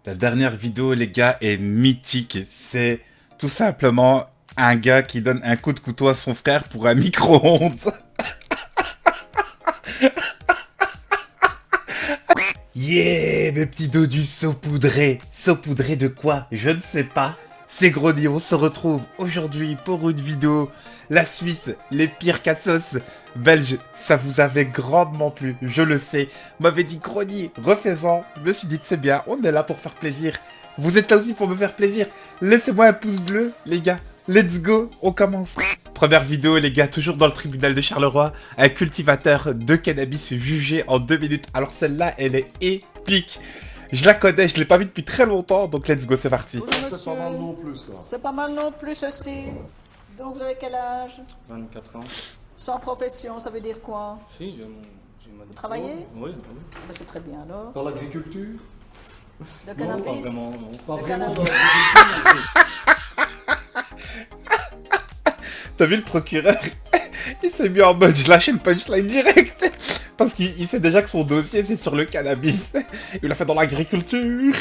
La dernière vidéo, les gars, est mythique. C'est tout simplement un gars qui donne un coup de couteau à son frère pour un micro-ondes. Yeah, mes petits dodus saupoudrés. Saupoudrés de quoi? Je ne sais pas. C'est Grony, on se retrouve aujourd'hui pour une vidéo. La suite, les pires cassos belges, ça vous avait grandement plu, je le sais. Vous m'avez dit Grony, refais-en. Je me suis dit que c'est bien, on est là pour faire plaisir. Vous êtes là aussi pour me faire plaisir. Laissez-moi un pouce bleu, les gars. Let's go, on commence. Première vidéo, les gars, toujours dans le tribunal de Charleroi. Un cultivateur de cannabis jugé en 2 minutes. Alors celle-là, elle est épique. Je la connais, je l'ai pas vue depuis très longtemps, donc let's go, c'est parti. C'est pas mal non plus, ça. C'est pas mal non plus, ceci. Donc, vous avez quel âge? 24 ans. Sans profession, ça veut dire quoi? Si, j'ai ma Vous travaillez? Oui, oui. Ben, c'est très bien, alors. Dans l'agriculture? De Pas cannabis? vraiment, non. Pas Le vraiment dans cannabis. l'agriculture. T'as vu le procureur? Il s'est mis en mode je lâche une punchline direct. Parce qu'il sait déjà que son dossier c'est sur le cannabis. Il l'a fait dans l'agriculture.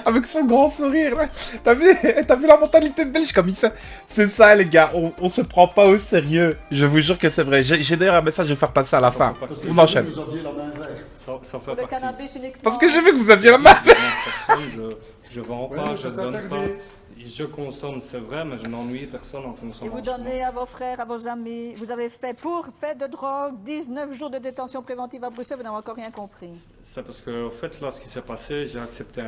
Avec son grand sourire là. T'as vu la mentalité belge comme il sait? C'est ça les gars, on se prend pas au sérieux. Je vous jure que c'est vrai. J'ai d'ailleurs un message à faire passer à la fin. Parce que On enchaîne. vous aviez la main verte. Ça fait Pour le partie. cannabis uniquement. Parce que j'ai vu que vous aviez la main. Je vends Oui, pas, mais je c'est donne interdit. pas. Je consomme, c'est vrai, mais je n'ennuie personne en Et consommation. vous donnez à vos frères, à vos amis. Vous avez fait pour fait de drogue 19 jours de détention préventive à Bruxelles, vous n'avez encore rien compris. C'est parce que, au fait, là, ce qui s'est passé, j'ai accepté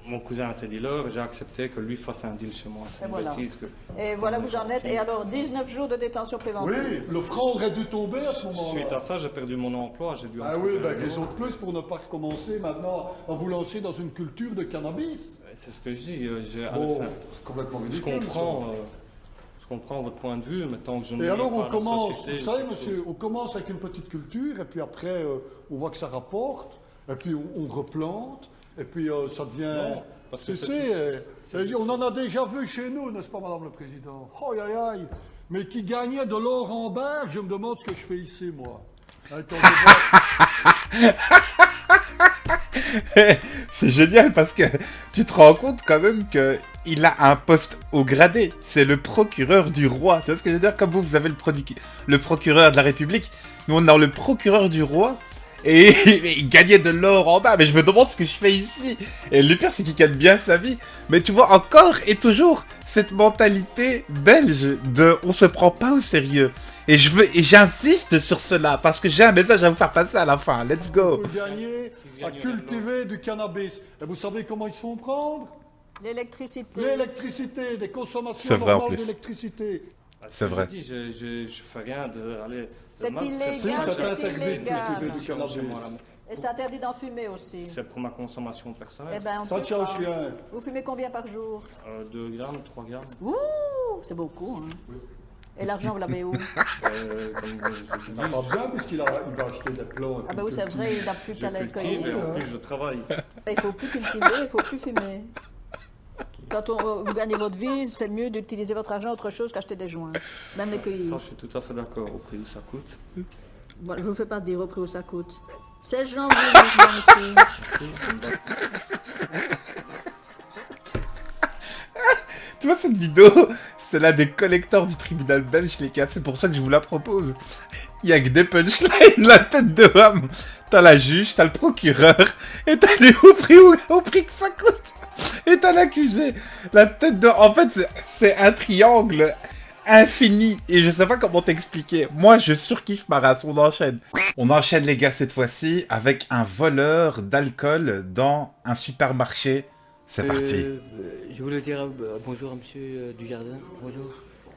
mon cousin était dealer et j'ai accepté que lui fasse un deal chez moi. C'est Et une voilà. bêtise que... Et voilà, vous en êtes. Et alors, 19 jours de détention préventive. Oui, le franc aurait dû tomber à ce moment-là. Suite à ça, j'ai perdu mon emploi, j'ai dû... en Ah oui, trouver ben un raison autre. de plus pour ne pas recommencer maintenant à vous lancer dans une culture de cannabis. C'est ce que je dis. Bon, enfin, c'est complètement je ridicule. comprends, je comprends votre point de vue, mais tant que je ne Et vis alors pas on la commence, société, vous savez quelque monsieur, chose- on commence avec une petite culture et puis après on voit que ça rapporte et puis on replante et puis ça devient... Non, parce Tu que sais, on en a déjà vu chez nous, n'est-ce pas madame le président? Oh aïe aïe, mais qui gagnait de l'or en barre, je me demande ce que je fais ici moi. Hein, quand je vois- C'est génial parce que tu te rends compte quand même que il a un poste au gradé. C'est le procureur du roi. Tu vois ce que je veux dire? Comme vous avez le procureur de la République. Nous, on a le procureur du roi. Et il gagnait de l'or en bas. Mais je me demande ce que je fais ici. Et le pire, c'est qu'il gagne bien sa vie. Mais tu vois, encore et toujours, cette mentalité belge de on se prend pas au sérieux. Et j'insiste sur cela parce que j'ai un message à vous faire passer à la fin. Let's go. peut gagner à cultiver du cannabis. Et vous savez comment ils se font prendre? L'électricité. L'électricité, des consommations C'est vrai, en normales plus. d'électricité. Ah, C'est vrai. Je dis, je fais rien de... Allez, C'est de mal, illégal, Si, c'est c'est interdit de illégal. cultiver du cannabis. chez moi, là. Et c'est interdit d'en fumer aussi. C'est pour ma consommation personnelle. Eh ben, on Ça ne peut change pas. rien. Vous fumez combien par jour? 2 grammes, 3 grammes. Ouh, c'est beaucoup. Hein. Et l'argent, vous l'avez où? Comme je Il n'a pas besoin puisqu'il va acheter des plantes. Ah ben oui, c'est vrai, il n'a plus qu'à les cultive et cueillir. en plus je travaille. Il faut plus cultiver, il faut plus fumer. Quand vous gagnez votre vie, c'est mieux d'utiliser votre argent autre chose qu'acheter des joints. Même les Ça, cueillir. je suis tout à fait d'accord. Au prix où ça coûte. Bon, je vous fais pas dire au prix où ça coûte. 16 janvier, monsieur. Tu vois cette vidéo? C'est l'un des collecteurs du tribunal belge, les gars. C'est pour ça que je vous la propose. Il y a que des punchlines, la tête de homme. T'as la juge, t'as le procureur, et t'as les au prix que ça coûte. Et t'as l'accusé. La tête de... En fait, c'est un triangle infini. Et je sais pas comment t'expliquer. Moi, je surkiffe ma race. On enchaîne. On enchaîne, les gars, cette fois-ci, avec un voleur d'alcool dans un supermarché. C'est parti. Je voulais dire bonjour à monsieur Dujardin. Bonjour.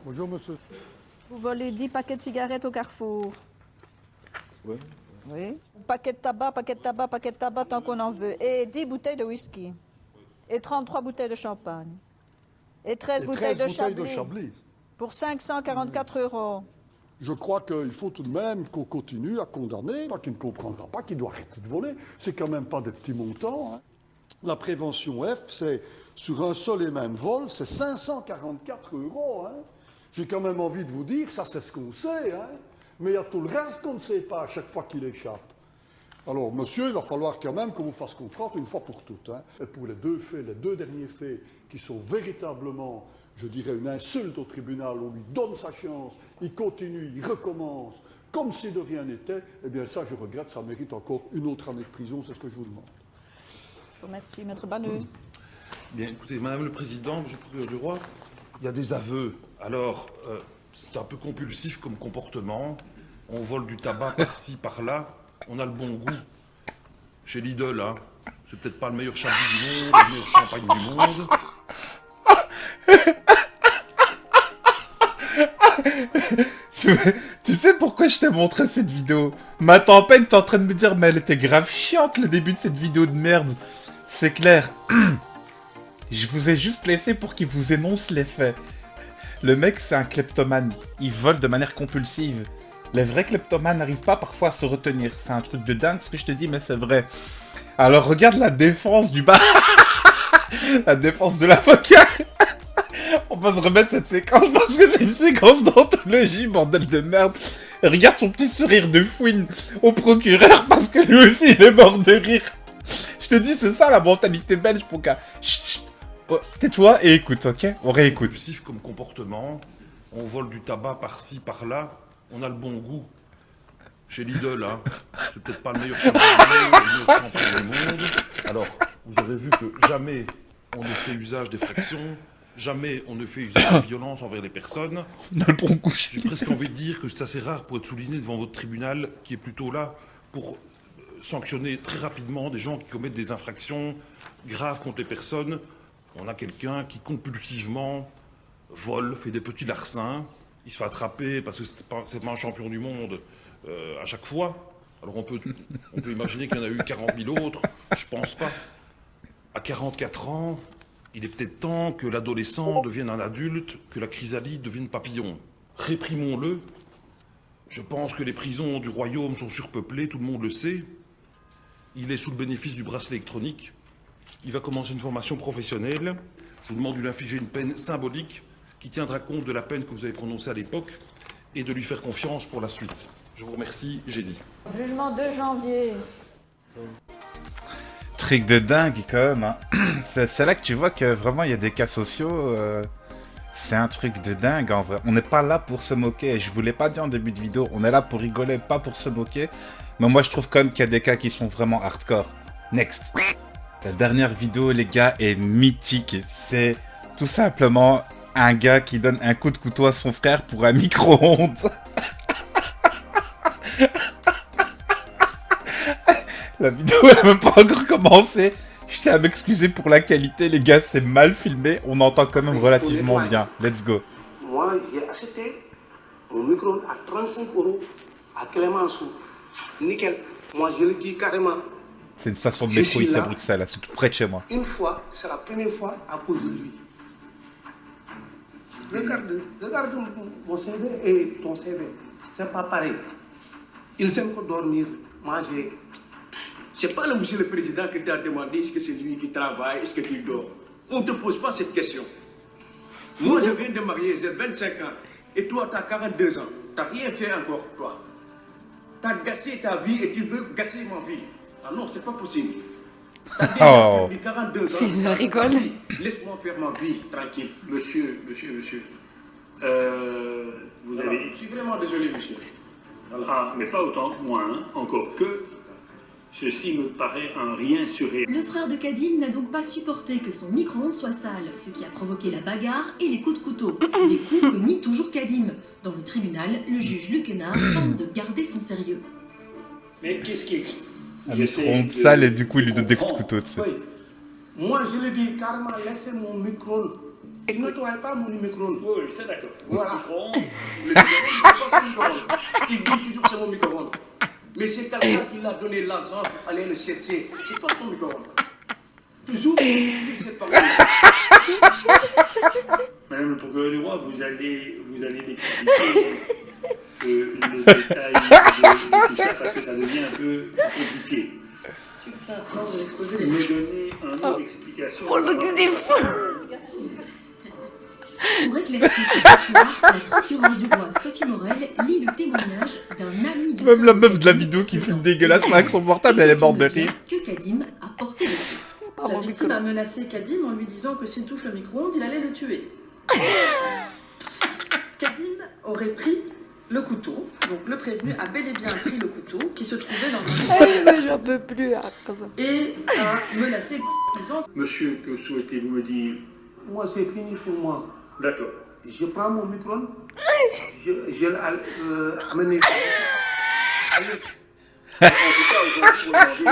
Bonjour monsieur. Vous volez 10 paquets de cigarettes au Carrefour. Oui. Oui. Paquet de tabac, paquet de tabac, paquet de tabac, tant qu'on en veut. Et 10 bouteilles de whisky. Et 33 bouteilles de champagne. Et 13 Et bouteilles 13 de bouteilles Chablis. de Chablis. Pour 544 €. Je crois qu'il faut tout de même qu'on continue à condamner. Toi qui ne comprendra pas qu'il doit arrêter de voler. C'est quand même pas des petits montants. Hein. La prévention F, c'est sur un seul et même vol, c'est 544 €. Hein. J'ai quand même envie de vous dire, ça c'est ce qu'on sait. Hein. Mais il y a tout le reste qu'on ne sait pas à chaque fois qu'il échappe. Alors, monsieur, il va falloir quand même qu'on vous fasse comprendre une fois pour toutes. Hein. Et pour les deux faits, les deux derniers faits, qui sont véritablement, je dirais, une insulte au tribunal, on lui donne sa chance, il continue, il recommence, comme si de rien n'était, eh bien ça, je regrette, ça mérite encore une autre année de prison, c'est ce que je vous demande. Merci, Maître Banneux. Bien, écoutez, Madame le Président, Monsieur le procureur du Roi, il y a des aveux. Alors, c'est un peu compulsif comme comportement. On vole du tabac par-ci, par-là. On a le bon goût. Chez Lidl, hein. C'est peut-être pas le meilleur chablis du monde, le meilleur champagne du monde. Tu sais pourquoi je t'ai montré cette vidéo? Maintenant, à peine t'es en train de me dire, mais elle était grave chiante le début de cette vidéo de merde. C'est clair. Je vous ai juste laissé pour qu'il vous énonce les faits. Le mec, c'est un kleptomane. Il vole de manière compulsive. Les vrais kleptomanes n'arrivent pas parfois à se retenir. C'est un truc de dingue ce que je te dis, mais c'est vrai. Alors regarde la défense du bas. La défense de l'avocat. On va se remettre cette séquence parce que c'est une séquence d'anthologie, bordel de merde. Regarde son petit sourire de fouine au procureur parce que lui aussi il est mort de rire. Je te dis, c'est ça la mentalité belge, pour qu'à... Oh, tais-toi et écoute, ok? On réécoute. Compulsif comme comportement. On vole du tabac par-ci, par-là. On a le bon goût. Chez Lidl, hein. C'est peut-être pas le meilleur champagne du monde, le meilleur champagne du monde. Alors, vous aurez vu que jamais on ne fait usage des fractions, jamais on ne fait usage de violence envers les personnes. On a le bon goût. J'ai presque envie de dire que c'est assez rare pour être souligné devant votre tribunal, qui est plutôt là pour sanctionner très rapidement des gens qui commettent des infractions graves contre les personnes. On a quelqu'un qui compulsivement vole, fait des petits larcins. Il se fait attraper parce que c'est pas un champion du monde à chaque fois. Alors on peut imaginer qu'il y en a eu 40 000 autres. Je pense pas. À 44 ans, il est peut-être temps que l'adolescent devienne un adulte, que la chrysalide devienne papillon. Réprimons-le. Je pense que les prisons du royaume sont surpeuplées, tout le monde le sait. Il est sous le bénéfice du bracelet électronique. Il va commencer une formation professionnelle. Je vous demande de lui infliger une peine symbolique qui tiendra compte de la peine que vous avez prononcée à l'époque et de lui faire confiance pour la suite. Je vous remercie, j'ai dit. Jugement 2 janvier. Truc de dingue quand même. Hein. C'est là que tu vois que vraiment il y a des cas sociaux. C'est un truc de dingue en vrai. On n'est pas là pour se moquer. Je vous l'ai pas dit en début de vidéo. On est là pour rigoler, pas pour se moquer. Mais moi je trouve quand même qu'il y a des cas qui sont vraiment hardcore. Next. La dernière vidéo les gars est mythique. C'est tout simplement un gars qui donne un coup de couteau à son frère pour un micro-ondes. La vidéo n'a même pas encore commencé. Je tiens à m'excuser pour la qualité, les gars, c'est mal filmé. On entend quand même relativement bien. Let's go. Moi, j'ai acheté mon micro à 35 € à Clémenceau. Nickel. Moi, je le dis carrément. C'est une station de métro ici à Bruxelles, c'est tout près de chez moi. Une fois, c'est la première fois à cause de lui. Regarde mon CV et ton CV. C'est pas pareil. Ils aiment que dormir, manger. C'est pas le monsieur le président qui t'a demandé est-ce que c'est lui qui travaille, est-ce que tu dors. On ne te pose pas cette question. Moi, je viens de marier, j'ai 25 ans. Et toi, tu as 42 ans. Tu n'as rien fait encore, toi. Tu as gâché ta vie et tu veux gâcher ma vie. Ah non, c'est pas possible. Oh. 42 ans. Il rigole. Laisse-moi faire ma vie tranquille. Monsieur. Vous avez... Je suis vraiment désolé, monsieur. Voilà. Ah, mais pas autant que moi, hein. Encore que ceci me paraît un rien surréel. Le frère de Kadim n'a donc pas supporté que son micro-ondes soit sale, ce qui a provoqué la bagarre et les coups de couteau. Des coups que nie toujours Kadim. Dans le tribunal, le juge Luc Hénard tente de garder son sérieux. Mais qu'est-ce qui explique? Un micro-ondes sale et du coup il lui donne des coups de couteau, tu sais. Oui. Moi, je le dis carrément, laissez mon micro-ondes. Il ne nettoie pas mon micro-ondes. Oui, c'est d'accord. Voilà. Le micro-ondes, Il dit toujours c'est mon micro-ondes. Mais c'est quelqu'un qui l'a donné l'argent pour aller le chercher. C'est toi son micro-ondes. Toujours, c'est pas Madame le procureur du roi, vous allez m'expliquer le détail de tout ça parce que ça devient un peu compliqué. Me donner un mot d'explication. Oh, le gars des fous. Pour éclaircir cette histoire, la procureure du roi Sophie Morel lit le témoignage d'un ami du Même la frère meuf de la Kadim, vidéo qui filme présent. dégueulasse avec son portable, elle est morte de rire. Que Kadim a porté le coup. La victime a menacé Kadim en lui disant que s'il touche le micro-ondes, il allait le tuer. Kadim aurait pris le couteau, donc le prévenu a bel et bien pris le couteau qui se trouvait dans un J'en peux plus. et a menacé en disant Monsieur, que souhaitez-vous me dire? Moi, c'est fini pour moi. D'accord. Je prends mon micro, je l'amène. Allez. En tout cas, aujourd'hui,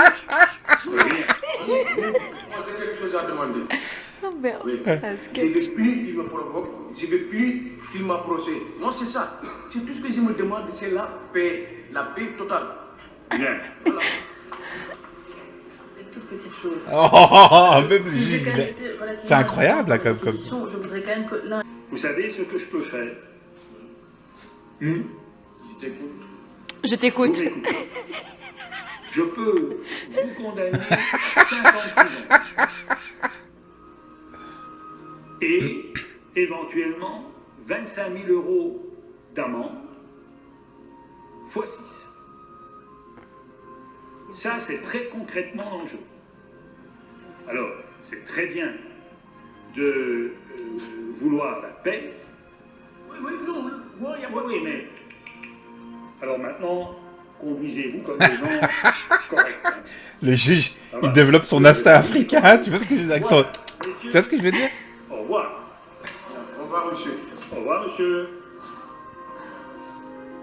vous demandez rien. Moi, j'ai quelque chose à demander. Oh merde, Oui. c'est un Je ne sketch. veux plus qu'il me provoque, je ne veux plus qu'il m'approche. Non, c'est ça. C'est tout ce que je me demande, c'est la paix totale. Bien. Voilà. c'est une toute petite chose. Oh, même Si j'ai lui, quand même mais- été relativement c'est incroyable, là, dans comme- position, je voudrais quand même que l'un Vous savez ce que je peux faire? Je t'écoute. Je Vous t'écoute. m'écoutez. Je peux vous condamner à 5 ans de prison. Et éventuellement 25 000 € d'amende x 6. Ça, c'est très concrètement l'enjeu. Alors, c'est très bien de vouloir la paix. Oui, oui, non, moi, il y a Oui, pas de oui, mais... Alors maintenant, conduisez-vous comme des gens corrects. Hein. Le juge, Ça il va. développe son instinct africain, tu vois ce que je veux dire avec son- Messieurs, Tu vois ce que je veux dire? au revoir. Au revoir, monsieur. Au revoir, monsieur.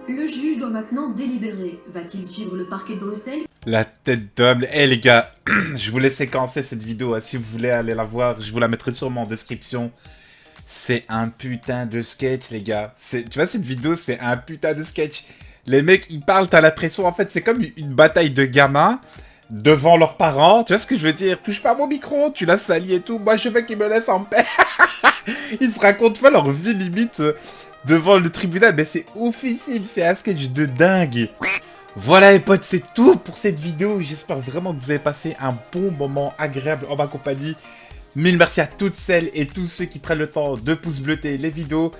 Le juge doit maintenant délibérer. Va-t-il suivre le parquet de Bruxelles? La tête d'homme. Eh les gars, je vous laisse séquencer cette vidéo. Hein. Si vous voulez aller la voir, je vous la mettrai sûrement en description. C'est un putain de sketch, les gars. Tu vois, cette vidéo, c'est un putain de sketch. Les mecs, ils parlent, t'as l'impression, en fait, c'est comme une bataille de gamins devant leurs parents. Tu vois ce que je veux dire? Touche pas à mon micro, tu l'as sali et tout. Moi, je veux qu'ils me laissent en paix. Ils se racontent pas leur vie limite devant le tribunal. Mais c'est oufissime, c'est un sketch de dingue. Voilà les potes, c'est tout pour cette vidéo. J'espère vraiment que vous avez passé un bon moment agréable en ma compagnie. Mille merci à toutes celles et tous ceux qui prennent le temps de pouce bleuter les vidéos.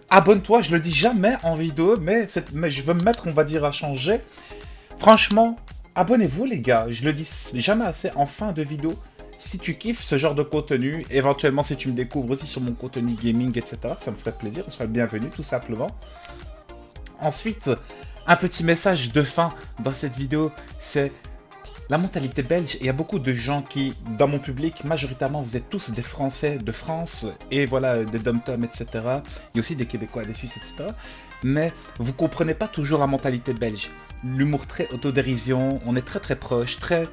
Abonne-toi, je le dis jamais en vidéo, mais je veux me mettre, on va dire, à changer. Franchement, abonnez-vous les gars, je le dis jamais assez en fin de vidéo. Si tu kiffes ce genre de contenu, éventuellement si tu me découvres aussi sur mon contenu gaming, etc., ça me ferait plaisir, tu seras le bienvenu tout simplement. Ensuite, un petit message de fin dans cette vidéo, c'est la mentalité belge. Il y a beaucoup de gens qui, dans mon public, majoritairement, vous êtes tous des Français de France, et voilà, des dom-tom, etc. Il y a aussi des Québécois, des Suisses, etc. Mais vous comprenez pas toujours la mentalité belge. L'humour très autodérision, on est très très proche, très,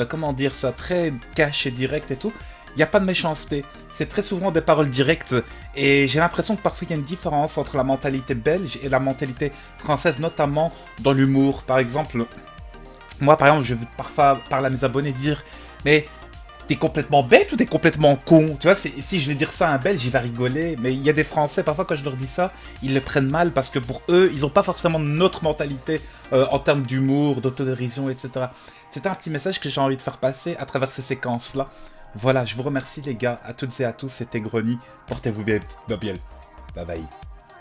comment dire ça, très cash et direct et tout. Il n'y a pas de méchanceté. C'est très souvent des paroles directes. Et j'ai l'impression que parfois il y a une différence entre la mentalité belge et la mentalité française, notamment dans l'humour. Par exemple, moi par exemple, je vais parfois parler à mes abonnés dire « Mais t'es complètement bête ou t'es complètement con ?» Tu vois, si je vais dire ça à un belge, il va rigoler. Mais il y a des Français, parfois quand je leur dis ça, ils le prennent mal parce que pour eux, ils n'ont pas forcément notre mentalité en termes d'humour, d'autodérision, etc. C'est un petit message que j'ai envie de faire passer à travers ces séquences-là. Voilà, je vous remercie les gars, à toutes et à tous, c'était Grony, portez-vous bien, bye bye.